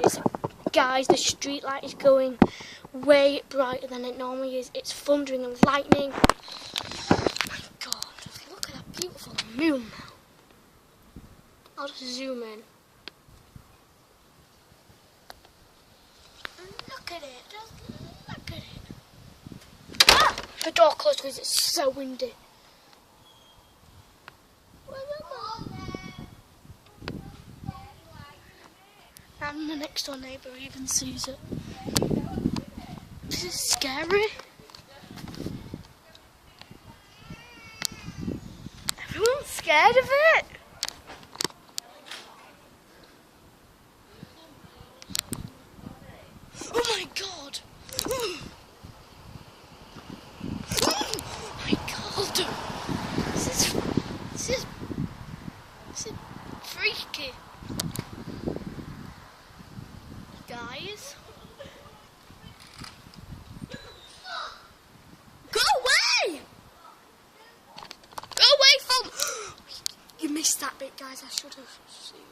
is. Guys, the street light is going way brighter than it normally is. It's thundering and lightning. Oh my god, look at that beautiful moon now. I'll just zoom in. And look at it, just look at it. Ah! The door closed because it's so windy. And the next door neighbour even sees it. This is scary. Everyone's scared of it. Oh my god. Oh my god. This is freaky. Guys. Go away! Go away from... You missed that bit, guys. I should have seen it.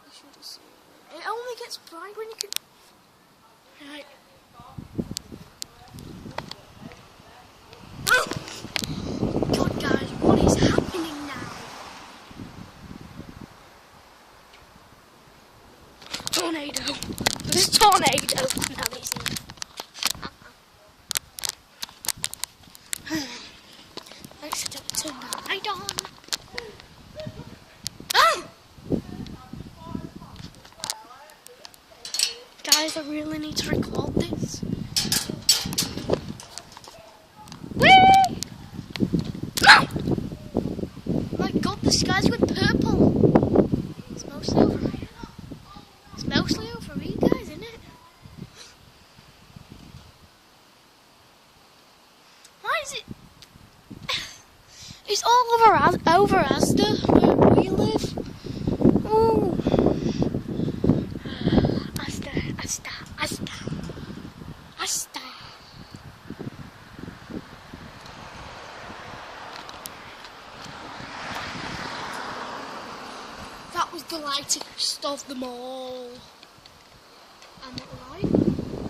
I should have seen it. It only gets bright when you can... Right. Oh! God, guys, what is happening now? Tornado. There's a tornado. No, there's not. Let's turn the light on. Oh! Guys, I really need to record this. Whee! No! Oh my god, the sky's going purple. It's mostly over here. It's mostly over here, guys, isn't it? Why is it? It's all over Asda, where we live. Ooh. Asda. That was the lightest of them all. And the light.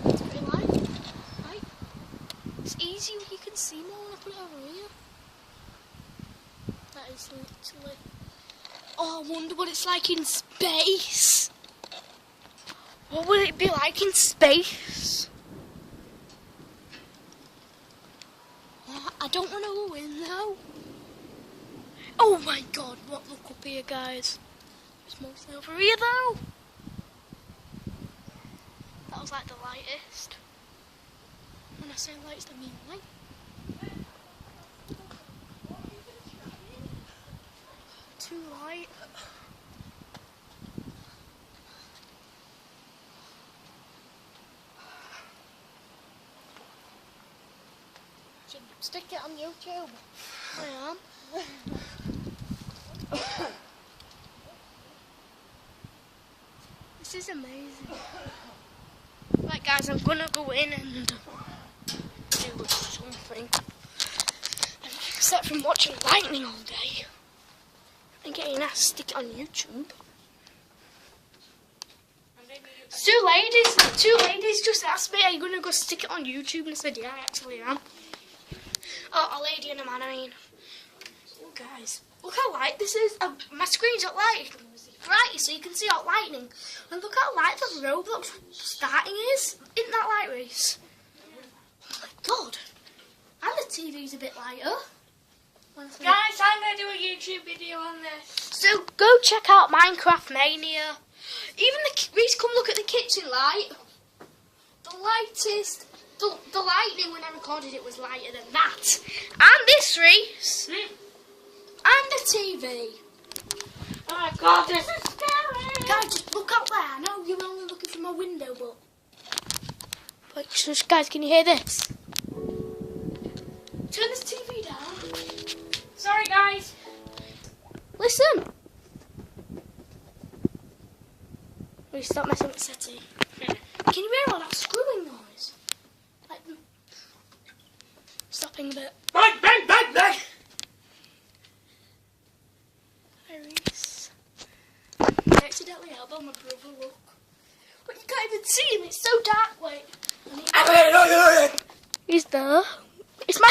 It's pretty light. Right? It's easy, you can see more when I put it over here. That is literally... Oh, I wonder what it's like in space. What would it be like in space? I don't want to go in though. Oh my god, what, look up here, guys. It's mostly over here though. That was like the lightest. When I say lightest, I mean light. Too light. Stick it on YouTube. I am. This is amazing. Right guys, I'm gonna go in and do something. Except from watching lightning all day and getting asked to stick it on YouTube. Two ladies just asked me, are you gonna go stick it on YouTube? And I said, yeah, I actually am. Oh, a lady and a man, I mean. Oh, guys, look how light this is. My screen's not light. Bright, so you can see all lightning. And look how light the Roblox starting is. Isn't that light race? Oh my god. And the TV's a bit lighter. Guys, I'm going to do a YouTube video on this. So go check out Minecraft Mania. Even Reese, come look at the kitchen light. The lightest. The lightning when I recorded it was lighter than that. And this, Reese. And the TV. Oh my god, this is scary. Guys, just look out there. I know you're only looking from my window, but... Wait, shush, guys, can you hear this? Turn this TV down. Sorry, guys. Listen. Reese, stop messing with the settee. Can you hear all that screwing noise? Like, stopping a bit. Bang, bang, bang, bang. Hi, Reese. I accidentally elbowed my brother, look. But you can't see him. It's so dark. Wait. He's there. It's my.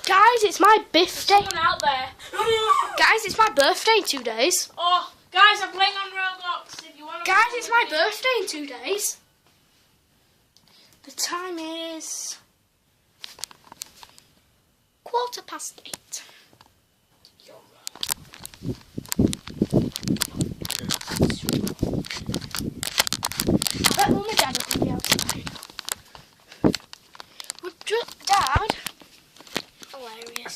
Guys, it's my birthday. Someone out there. Guys, it's my birthday in 2 days. Oh, guys, I'm playing on Roblox. If you want to. Guys, it's my birthday in 2 days. The time is 8:15. I bet Mum and Dad are going to be outside. Dad? Hilarious.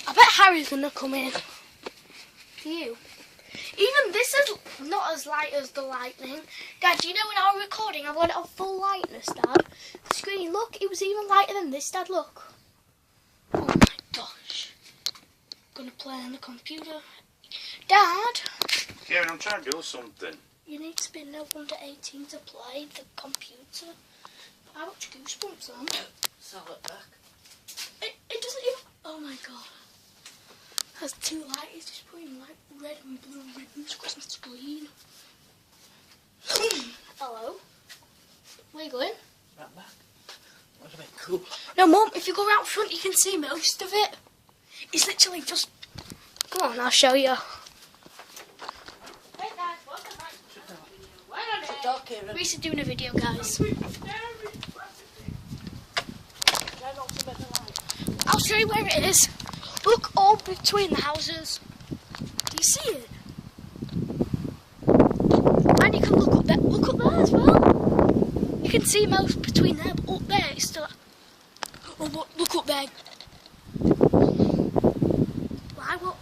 I bet Harry's going to come in. You. Even this is not as light as the lightning. Dad, do you know in our recording I've got it on full lightness, Dad? The screen, look, it was even lighter than this, Dad, look. Oh my gosh. Gonna play on the computer. Dad? Kieran, I'm trying to do something. You need to be no under 18 to play the computer. I watch Goosebumps on. Sell it back. It doesn't even... Oh my god. Has 2 lights, it's just putting like red and blue ribbons across my screen. Hello? Where are you going? Right back. What a bit cool. No, Mum, if you go out front you can see most of it. It's literally just... Come on, I'll show you. Hey guys, welcome back to the video. Why not talk, Kieran? Reese is doing a video, guys. I'll show you where it is. Look all between the houses. Do you see it? And you can look up there. Look up there as well. You can see most between there, but up there it's still... Oh, look up there. Why, what?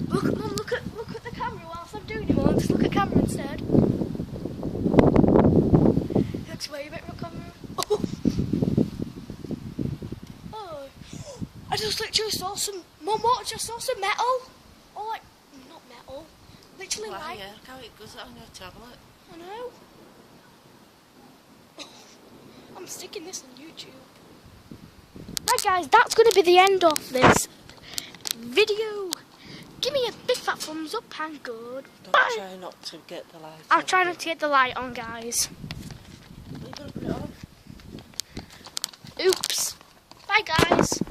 Look, Mum, look at the camera whilst I'm doing it. Mum, just look at camera instead. Looks way better on camera. Oh. I just literally saw some... Mum, what? I just saw some metal. Or like... Not metal. Literally Wow, like... yeah, look how it goes on your tablet. I know. I'm sticking this on YouTube. Right guys, that's going to be the end of this video. Give me a big fat thumbs up and good. Don't Bye. try not to get the light. I'll try not to get the light on, guys. Are you going to put it on? Oops. Bye guys.